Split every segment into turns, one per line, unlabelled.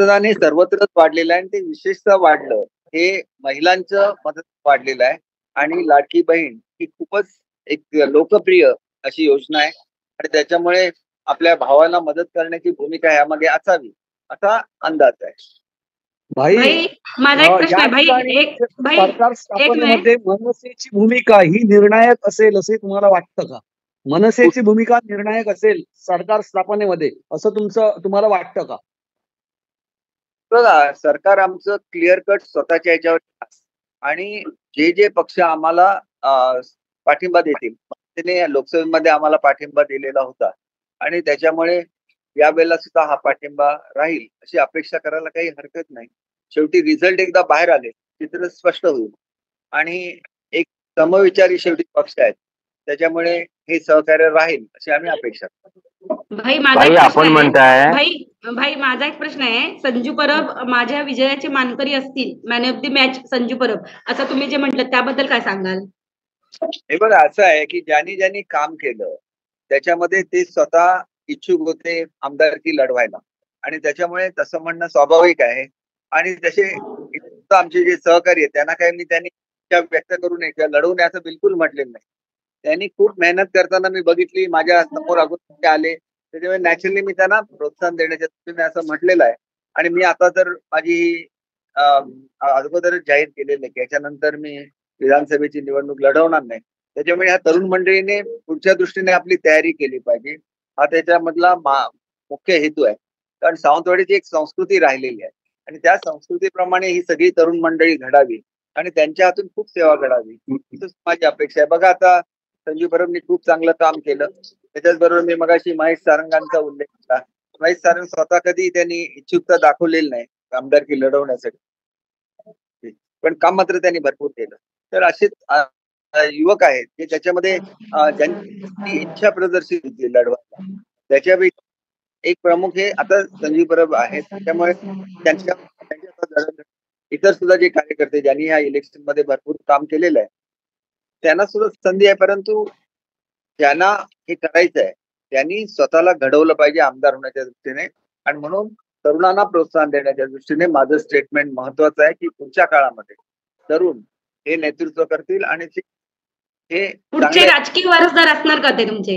मतदान हे सर्वत्रच वाढलेलं आहे आणि ते विशेषतः वाढलं हे महिलांचं मदत वाढलेलं आहे. आणि लाडकी बहीण ही खूपच एक लोकप्रिय अशी योजना आहे आणि त्याच्यामुळे आपल्या भावाला मदत करण्याची भूमिका यामागे असावी असा अंदाज आहे.
भाई
भाई माझा एक प्रश्न
या
आहे भाई
ठिकाणी
एक भाई
सरकार स्थापनेमध्ये मनसेची भूमिका ही निर्णायक असेल असे तुम्हाला वाटतं का? मनसेची भूमिका निर्णायक असेल सरकार स्थापनेमध्ये असं तुम्हाला वाटतं का?
बघा, सरकार आमचं क्लिअर कट स्वतःच्या ह्याच्यावर आणि जे जे पक्ष आम्हाला पाठिंबा देतील, त्याने लोकसभेमध्ये आम्हाला पाठिंबा दिलेला होता आणि त्याच्यामुळे यावेळेला सुद्धा हा पाठिंबा राहील अशी अपेक्षा करायला काही हरकत नाही. शेवटी रिझल्ट एकदा बाहेर आले चित्र स्पष्ट होईल आणि एक समविचारी शेवटी पक्ष आहेत, त्याच्यामुळे हे सहकार्य राहील अशी आम्ही अपेक्षा करतो.
भाई माझा एक प्रश्न आहे भाई माझा एक प्रश्न आहे. संजू परब माझ्या विजयाचे मानकरी असतील, man of the match Sanju Parab असं तुम्ही जे म्हटलं त्याबद्दल काय सांगाल?
हे बघा, असं आहे की ज्यांनी काम केलं त्याच्यामध्ये ते स्वतः इच्छुक होते आमदारकी लढवायला आणि त्याच्यामुळे तसं म्हणणं स्वाभाविक आहे. आणि तसे आमचे जे सहकारी आहेत त्यांना काही मी त्यांनी व्यक्त करू नये किंवा लढवू नये असं बिलकुल म्हटलेलं नाही. त्यांनी खूप मेहनत करताना मी बघितली, माझ्या समोर अगोदर आले, त्याच्यामुळे नॅचरली मी त्यांना प्रोत्साहन देण्याच्या दृष्टीने असं म्हटलेलं आहे. आणि मी आता तर माझी अगोदरच जाहीर केलेलं आहे की याच्यानंतर मी विधानसभेची निवडणूक लढवणार नाही. त्याच्यामुळे ह्या तरुण मंडळीने पुढच्या दृष्टीने आपली तयारी केली पाहिजे, हा त्याच्यामधला मुख्य हेतू आहे. कारण सावंतवाडीची एक संस्कृती राहिलेली आहे आणि त्या संस्कृतीप्रमाणे ही सगळी तरुण मंडळी घडावी आणि त्यांच्या हातून खूप सेवा घडावी हीच माझी अपेक्षा आहे. बघा, आता संजू परबनी खूप चांगलं काम केलं. त्याच्याच बरोबर मी मगाशी महेश सारंगांचा उल्लेख केला. महेश सारंग स्वतः कधी त्यांनी इच्छुकता दाखवलेली नाही आमदारकी लढवण्यासाठी, पण काम मात्र त्यांनी भरपूर केलं. तर असेच युवक आहेत की त्याच्यामध्ये ज्यांची इच्छा प्रदर्शित होती लढवायला, त्याच्यापैकी एक प्रमुख हे आता संजू परब आहेत. त्यामुळे त्यांच्या इतर सुद्धा जे कार्यकर्ते ज्यांनी ह्या इलेक्शन मध्ये भरपूर काम केलेलं आहे त्यांना सुद्धा संधी आहे. परंतु ज्यांना हे करायचं आहे त्यांनी स्वतःला घडवलं पाहिजे आमदार होण्याच्या दृष्टीने. आणि म्हणून तरुणांना प्रोत्साहन देण्याच्या दृष्टीने माझं स्टेटमेंट महत्वाचं आहे की पुढच्या काळामध्ये तरुण हे नेतृत्व करतील आणि हे
पुढचे राजकीय वारसदार असणार का ते तुमचे?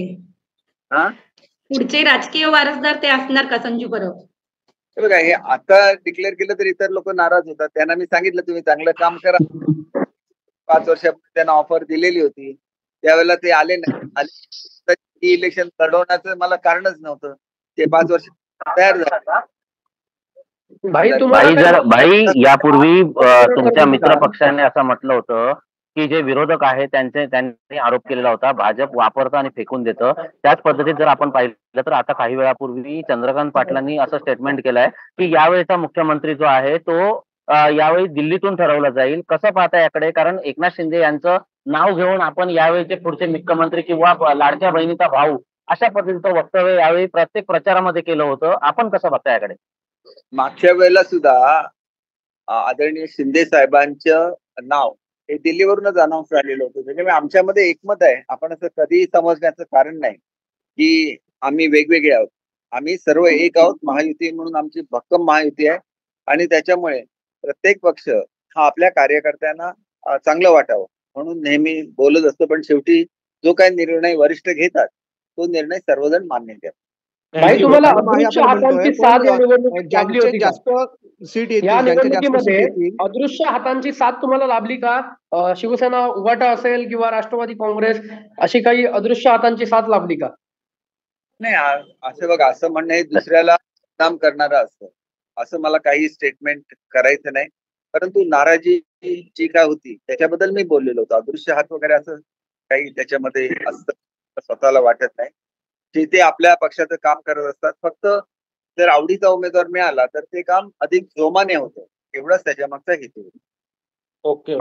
पुढचे
राजकीय वारसदार ते असणार का संजू परब?
बघा, हे आता डिक्लेअर केलं तर इतर लोक नाराज होतात. त्यांना मी सांगितलं तुम्ही चांगलं काम करा. 5 वर्षापूर्वी त्यांना ऑफर दिलेली होती, त्यावेळेला ते आले नाही. इलेक्शन लढवण्याचं मला कारणच नव्हतं. ते 5 वर्ष तयार झाले.
भाई यापूर्वी तुमच्या मित्र पक्षाने असं म्हटलं होतं की जे विरोधक आहेत त्यांनी आरोप केलेला होता भाजप वापरतं आणि फेकून देतं. त्याच पद्धतीत जर आपण पाहिलं तर आता काही वेळापूर्वी चंद्रकांत पाटलांनी असं स्टेटमेंट केलंय की यावेळेचा मुख्यमंत्री जो आहे तो यावेळी दिल्लीतून ठरवला जाईल. कसं पाहता याकडे? कारण एकनाथ शिंदे यांचं नाव घेऊन आपण यावेळीचे पुढचे मुख्यमंत्री किंवा लाडक्या बहिणीचा भाऊ अशा पद्धतीचं वक्तव्य यावेळी प्रत्येक प्रचारामध्ये केलं होतं. आपण कसं बघता याकडे?
मागच्या वेळेला सुद्धा आदरणीय शिंदे साहेबांचं नाव हे दिल्लीवरूनच अनाऊन्स झालेलं होतं. त्याच्यामुळे आमच्यामध्ये एकमत आहे. आपण असं कधीही समजण्याचं कारण नाही की आम्ही वेगवेगळे आहोत. आम्ही सर्व एक आहोत. महायुती म्हणून आमची भक्कम महायुती आहे आणि त्याच्यामुळे प्रत्येक पक्ष हा आपल्या कार्यकर्त्यांना चांगलं वाटावं म्हणून नेहमी बोलत असतो. पण शेवटी जो काही निर्णय वरिष्ठ घेतात तो निर्णय सर्वजण मान्य करतात.
भाई, तुम्हाला अदृश्य हातांची साथ या निवडणुकीत लाभली होती का? या निवडणुकीमध्ये अदृश्य हातांची साथ तुम्हाला लाभली का? शिवसेना उभाटा असेल किंवा राष्ट्रवादी काँग्रेस अशी काही अदृश्य हातांची साथ लाभली का?
नाही, असं बघा, असं म्हणणं हे दुसऱ्याला काम करणारं असतं. असं मला काही स्टेटमेंट करायचं नाही. परंतु नाराजी जी काय होती त्याच्याबद्दल मी बोललेलो होतो. अदृश्य हात वगैरे असं काही त्याच्यामध्ये असतं स्वतःला वाटत नाही. ते आपल्या पक्षाचं काम करत असतात. फक्त जर आवडीचा उमेदवार मिळाला तर ते काम अधिक जोमाने होतं, एवढंच त्याच्या मागचा हेतू होता.
ओके.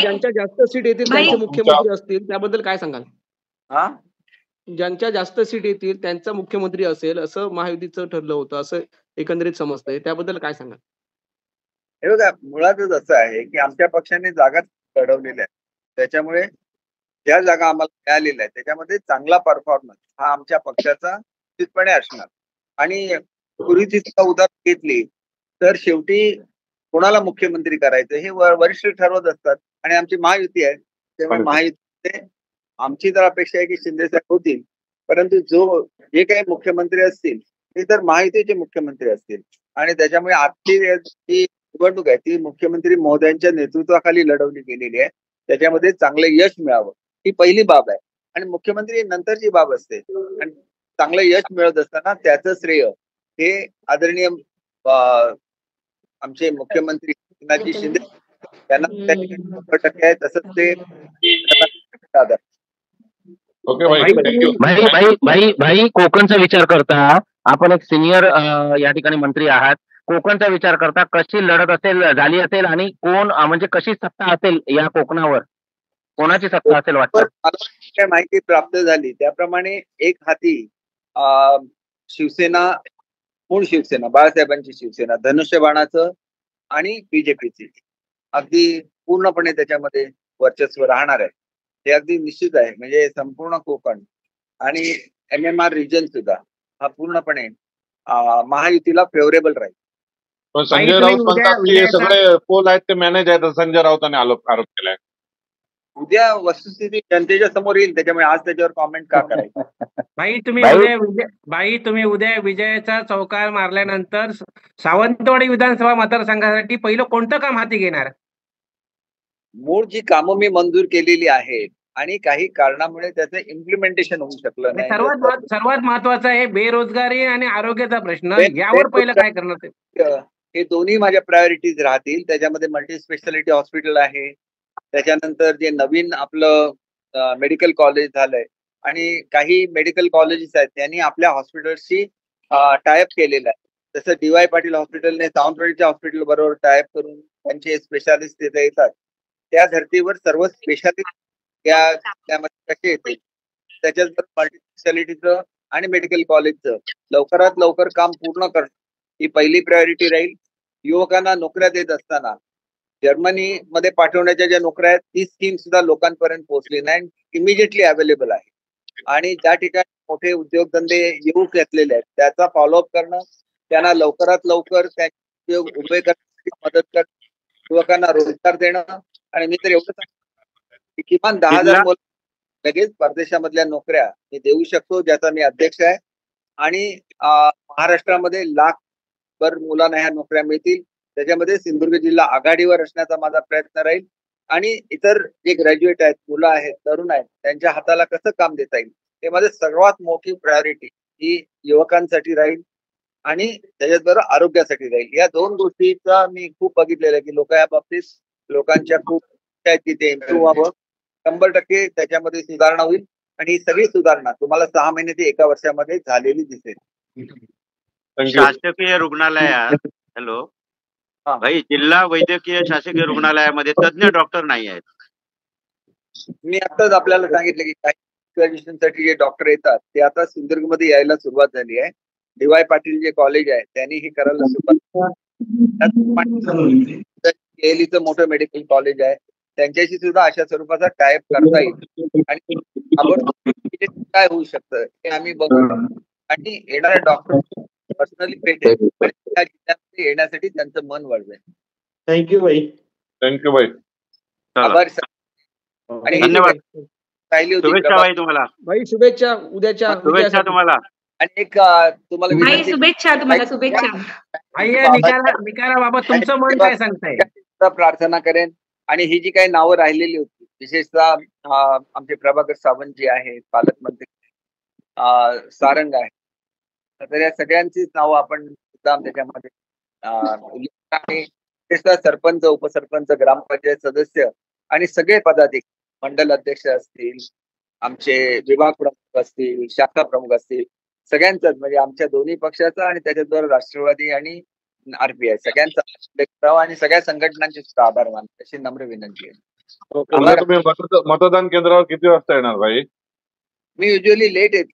ज्यांच्या जास्त सीट येतील त्यांचे मुख्यमंत्री असतील त्याबद्दल काय सांगाल? ज्यांच्या जास्त सीट येतील त्यांचा मुख्यमंत्री असेल असं महायुतीचं ठरलं होतं असं एकंदरीत समजतंय, त्याबद्दल काय सांगाल?
हे बघा, मुळातच असं आहे की आमच्या पक्षाने जागा लढवलेल्या आहेत. त्याच्यामुळे ज्या जागा आम्हाला मिळालेल्या आहेत त्याच्यामध्ये चांगला परफॉर्मन्स हा आमच्या पक्षाचा निश्चितपणे असणार. आणि पूर्वीची सुद्धा उदाहरण घेतली तर शेवटी कोणाला मुख्यमंत्री करायचं हे वरिष्ठ ठरवत असतात आणि आमची महायुती आहे. त्यामुळे महायुतीमध्ये आमची तर अपेक्षा आहे की शिंदे साहेब होतील, परंतु जे काही मुख्यमंत्री असतील ते तर महायुतीचे मुख्यमंत्री असतील आणि त्याच्यामुळे आजची जी निवडणूक आहे ती मुख्यमंत्री महोदयांच्या नेतृत्वाखाली लढवली गेलेली आहे. त्याच्यामध्ये चांगलं यश मिळावं ही पहिली बाब आहे आणि मुख्यमंत्री नंतरची बाब असते. आणि चांगलं यश मिळत असताना त्याचं श्रेय हे आदरणीय आमचे मुख्यमंत्री एकनाथजी शिंदे त्यांना 100% आहे. तसंच ते
ओके भाई कोकणचा विचार करता आपण एक सिनियर या ठिकाणी मंत्री आहात. कोकणचा विचार करता कशी लढत झाली असेल आणि कोण म्हणजे कशी सत्ता असेल या कोकणावर, कोणाची सत्ता असेल वाटतं?
काय माहिती प्राप्त झाली त्याप्रमाणे एक हाती शिवसेना, मूळ शिवसेना, बाळासाहेबांची शिवसेना, धनुष्यबाणाचं आणि बीजेपीची अगदी पूर्णपणे त्याच्यामध्ये वर्चस्व राहणार आहे. हे अगदी निश्चित आहे. म्हणजे संपूर्ण कोकण आणि MMR रिजन सुद्धा हा पूर्णपणे महायुतीला फेवरेबल राहील.
संजय राऊत म्हणतात की हे सगळे पोल आहेत ते मॅनेज आहेत, संजय राऊतांनी आरोप केलाय.
उद्या वस्तुस्थिती जनतेच्या समोर येईल, त्याच्यामुळे आज त्याच्यावर कॉमेंट का करायचं?
भाई तुम्ही उद्या विजयाचा चौकार मारल्यानंतर सावंतवाडी विधानसभा मतदारसंघासाठी पहिलं कोणतं काम हाती घेणार?
मूळ जी कामं मी मंजूर केलेली आहेत आणि काही कारणामुळे त्याचं इम्प्लिमेंटेशन होऊ शकलं नाही.
सर्वात महत्वाचं आहे बेरोजगारी आणि आरोग्याचा प्रश्न, यावर पहिलं काय करणार?
हे दोन्ही माझ्या प्रायोरिटीज राहतील. त्याच्यामध्ये मल्टी स्पेशालिटी हॉस्पिटल आहे, त्याच्यानंतर जे नवीन आपलं मेडिकल कॉलेज झालंय आणि काही मेडिकल कॉलेजेस आहेत त्यांनी आपल्या हॉस्पिटल्सशी टायअप केलेलं आहे. जसं DY पाटील हॉस्पिटलने सावंतवाडीच्या हॉस्पिटल बरोबर टायअप करून त्यांचे स्पेशालिस्ट तिथे येतात. त्या धर्तीवर सर्व स्पेशालिस्ट त्यामध्ये कसे येतील, त्याच्यात मल्टी स्पेशालिटीचं आणि मेडिकल कॉलेजचं लवकरात लवकर काम पूर्ण करणं ही पहिली प्रायोरिटी राहील. युवकांना नोकऱ्या देत असताना जर्मनी मध्ये पाठवण्याच्या ज्या नोकऱ्या आहेत ती स्कीम सुद्धा लोकांपर्यंत पोहोचली नाही, इमिजिएटली अवेलेबल आहे. आणि ज्या ठिकाणी मोठे उद्योगधंदे येऊ घेतलेले आहेत त्याचा फॉलोअप करणं, त्यांना लवकरात लवकर त्यांचे उद्योग उभे करण्यासाठी मदत करणं, युवकांना रोजगार देणं. आणि मी तर एवढं सांगतो की किमान 10,000 लगेच परदेशामधल्या नोकऱ्या मी देऊ शकतो, ज्याचा मी अध्यक्ष आहे. आणि महाराष्ट्रामध्ये लाखभर मुलांना ह्या नोकऱ्या मिळतील. त्याच्यामध्ये सिंधुदुर्ग जिल्हा आघाडीवर असण्याचा माझा प्रयत्न राहील. आणि इतर जे ग्रॅज्युएट आहेत, मुलं आहेत, तरुण आहेत, त्यांच्या हाताला कसं काम देता येईल हे माझं सर्वात मोठी प्रायोरिटी ही युवकांसाठी राहील आणि त्याच्याबरोबर आरोग्यासाठी राहील. या दोन गोष्टीचा मी खूप बघितलेलं आहे की लोक या बाबतीत लोकांच्या खूप आहेत की ते इम्प्रूव्ह व्हावं. 100% त्याच्यामध्ये सुधारणा होईल आणि ही सगळी सुधारणा तुम्हाला 6 महिने ते 1 वर्षामध्ये झालेली दिसेल.
शासकीय रुग्णालयात भाई जिल्हा वैद्यकीय शासकीय रुग्णालयामध्ये तज्ञ डॉक्टर नाही आहेत.
मी आताच आपल्याला सांगितलं की काही ग्रॅज्युएशनसाठी जे डॉक्टर येतात ते आता सिंधुदुर्गमध्ये यायला सुरुवात झाली आहे. DY पाटील जे कॉलेज आहे त्यांनी हे करायला सुरुवात. केलीचं मोठं मेडिकल कॉलेज आहे, त्यांच्याशी सुद्धा अशा स्वरूपाचा टायअप करता येईल. आणि काय होऊ शकतं हे आम्ही बघू आणि येणारे डॉक्टर पर्सनली भेटेल येण्यासाठी त्यांचं मन वळवेल.
थँक्यू भाई. थँक्यू भाई.
आभार सर. आणि
धन्यवाद.
राहिली होती
शुभेच्छा भाई तुम्हाला.
भाई शुभेच्छा उद्याच्या
शुभेच्छा तुम्हाला.
आणि एक तुम्हाला
शुभेच्छा तुम्हाला. शुभेच्छा.
निकालाबाबत तुमचं मन काय सांगताय?
प्रार्थना करेन. आणि ही जी काही नावं राहिलेली होती विशेषतः आमचे प्रभाकर सावंत जी आहेत, पालकमंत्री सारंग आहे, तर या सगळ्यांचीच नावं आपण त्याच्यामध्ये विशेषतः सरपंच, उपसरपंच, ग्रामपंचायत सदस्य आणि सगळे पदाधिकारी, मंडल अध्यक्ष असतील, आमचे विभाग प्रमुख असतील, शाखा प्रमुख असतील, सगळ्यांचाच म्हणजे आमच्या दोन्ही पक्षाचा आणि त्याच्याद्वारे राष्ट्रवादी आणि RPI सगळ्यांचा आणि सगळ्या संघटनांचे सुद्धा आभार मानतो अशी नम्र विनंती आहे.
तुम्ही मतदान केंद्रावर किती वाजता येणार भाई?
मी युजली लेट येतो,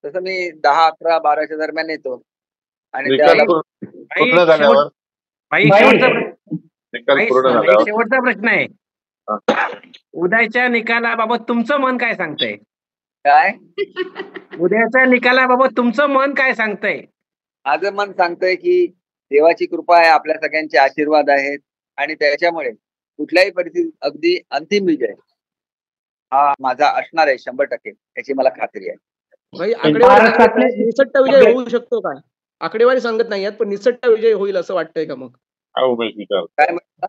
तसं मी 10, 11, 12च्या दरम्यान येतो. आणि
शेवटचा प्रश्न आहे, उद्याच्या निकालाबाबत तुमचं मन काय सांगतंय?
काय
उद्याच्या निकालाबाबत तुमचं मन काय सांगतंय?
माझं मन सांगतंय की देवाची कृपा आहे, आपल्या सगळ्यांचे आशीर्वाद आहेत आणि त्याच्यामुळे कुठल्याही परिस्थितीत अगदी अंतिम विजय हा माझा असणार आहे 100%, याची मला खात्री आहे.
भाई आकडेवारी निसट्ट विजय होऊ शकतो का? आकडेवारी सांगत नाही पण निसट्ट विजय होईल असं वाटतंय का? मग
काय म्हणता?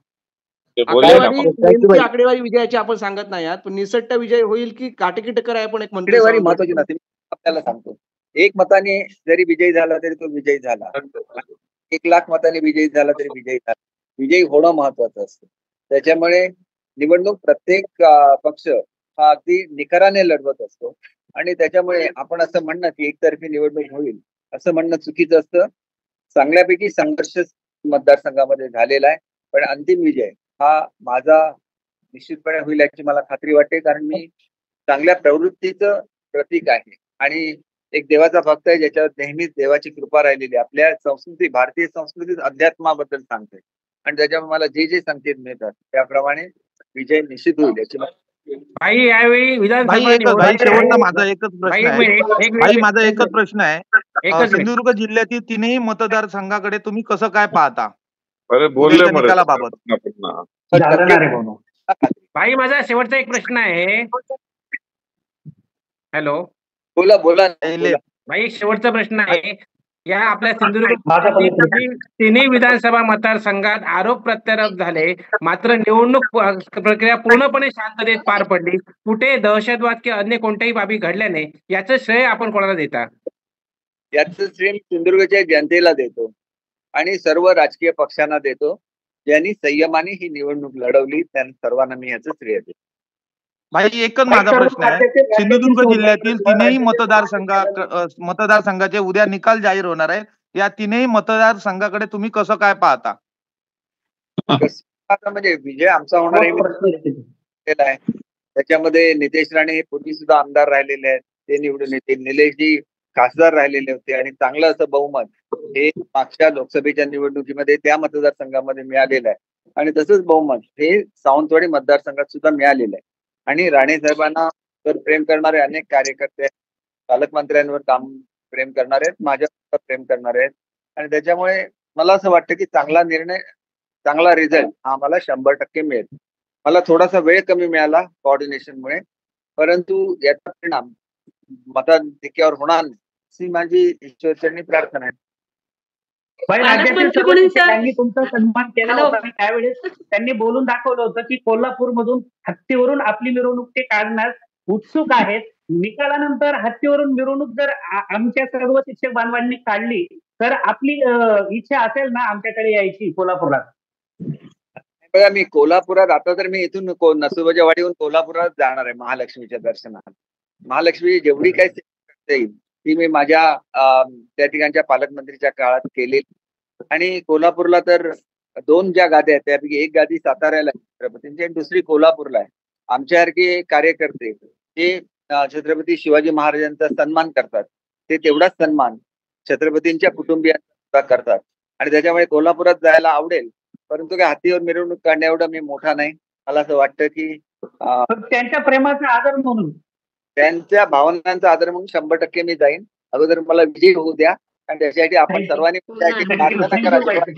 आकडेवारी विजयाची आपण सांगत नाही आहात, पण निसट्ट विजय होईल की काटेकी टक्कर आहे? पण एक
आकडेवारी महत्वाची नसते. आपल्याला सांगतो, 1 मताने जरी विजयी झाला तरी तो विजयी झाला, 1,00,000 मताने विजयी झाला तरी विजयी झाला. विजयी होणं महत्वाचं असतं. त्याच्यामुळे निवडणूक प्रत्येक पक्ष हा अगदी निकराने लढवत असतो आणि त्याच्यामुळे आपण असं म्हणणं की एकतर्फी निवडणूक होईल असं म्हणणं चुकीचं असतं. चांगल्यापैकी संघर्ष मतदारसंघामध्ये झालेला आहे, पण अंतिम विजय हा माझा निश्चितपणे होईल याची मला खात्री वाटते, कारण मी चांगल्या प्रवृत्तीचं प्रतीक आहे आणि एक देवाचा भक्त आहे, ज्याच्यावर नेहमीच देवाची कृपा राहिलेली आहे. आपल्या संस्कृती, भारतीय संस्कृतीत अध्यात्माबद्दल सांगते आणि त्याच्यामुळे मला जे जे संकेत मिळतात त्याप्रमाणे विजय निश्चित होईल याची
भाई यावेळी विधानसभा
शेवटचा माझा एकच प्रश्न आहे. सिंधुदुर्ग जिल्ह्यातील 3ही मतदारसंघाकडे तुम्ही कसं काय पाहता निकालाबाबत?
भाई माझा शेवटचा एक प्रश्न आहे. हॅलो,
बोला.
भाई शेवटचा प्रश्न आहे. या आपल्या सिंधुदुर्ग तिन्ही विधानसभा मतदारसंघात आरोप प्रत्यारोप झाले, मात्र निवडणूक प्रक्रिया पूर्णपणे शांततेत पार पडली. कुठे दहशतवाद किंवा अन्य कोणत्याही बाबी घडल्या नाही. याचं श्रेय आपण कोणाला देता?
याचं श्रेय सिंधुदुर्गच्या जनतेला देतो आणि सर्व राजकीय पक्षांना देतो, ज्यांनी संयमाने ही निवडणूक लढवली. त्यांना सर्वांना मी याचं श्रेय देतो.
भाई एकच माझा प्रश्न आहे. सिंधुदुर्ग जिल्ह्यातील 3ही मतदारसंघाचे उद्या निकाल जाहीर होणार आहे. या 3ही मतदारसंघाकडे तुम्ही कसं काय पाहता?
म्हणजे विजय आमचा होणार आहे. त्याच्यामध्ये नितेश राणे हे पूर्वी सुद्धा आमदार राहिलेले आहेत, ते निवडून येतील. निलेशजी खासदार राहिलेले होते आणि चांगलं असं बहुमत हे मागच्या लोकसभेच्या निवडणुकीमध्ये त्या मतदारसंघामध्ये मिळालेलं आहे आणि तसंच बहुमत हे सावंतवाडी मतदारसंघात सुद्धा मिळालेलं आहे. आणि राणे साहेबांना तर प्रेम करणारे अनेक कार्यकर्ते, पालकमंत्र्यांवर प्रेम करणारे आहेत, माझ्यावर प्रेम करणारे आहेत आणि त्याच्यामुळे मला असं वाटतं की चांगला निर्णय, चांगला रिझल्ट हा मला 100% मिळेल. मला थोडासा वेळ कमी मिळाला कोऑर्डिनेशनमुळे, परंतु याचा परिणाम मताधिक्यावर होणार अशी माझी ईश्वरचरणी प्रार्थना आहे.
त्यांनी तुमचा सन्मान केला होता. त्यावेळेस त्यांनी बोलून दाखवलं होतं की कोल्हापूरमधून हत्तीवरून आपली मिरवणूक ते काढणार उत्सुक आहेत. निकालानंतर हत्तीवरून मिरवणूक जर आमच्या सर्व शिक्षक बांधवांनी काढली तर आपली इच्छा असेल ना आमच्याकडे यायची कोल्हापूरला?
बघा, मी कोल्हापुरात आता तर मी इथून नसुबाच्या वाडीहून कोल्हापुरात जाणार आहे महालक्ष्मीच्या दर्शनात. महालक्ष्मी जेवढी काही करता येईल ती मी माझ्या त्या ठिकाणच्या पालकमंत्रीच्या काळात केलेली आणि कोल्हापूरला तर 2 ज्या गाद्या आहेत त्यापैकी एक गादी साताऱ्याला आहे छत्रपतींची आणि दुसरी कोल्हापूरला आहे. आमच्यासारखे कार्यकर्ते हे छत्रपती शिवाजी महाराजांचा सन्मान करतात, ते तेवढाच सन्मान छत्रपतींच्या कुटुंबियांचा करतात आणि त्याच्यामुळे कोल्हापुरात जायला आवडेल, परंतु काय हत्तीवर मिरवणूक काढण्या एवढं मी मोठा नाही. मला असं वाटतं की
त्यांच्या प्रेमाचा आदर म्हणून,
त्यांच्या भावनांचा आदर म्हणून 100% मी जाईन. अगोदर मला विजयी होऊ द्या आणि त्याच्यासाठी आपण सर्वांनी प्रार्थना करावी.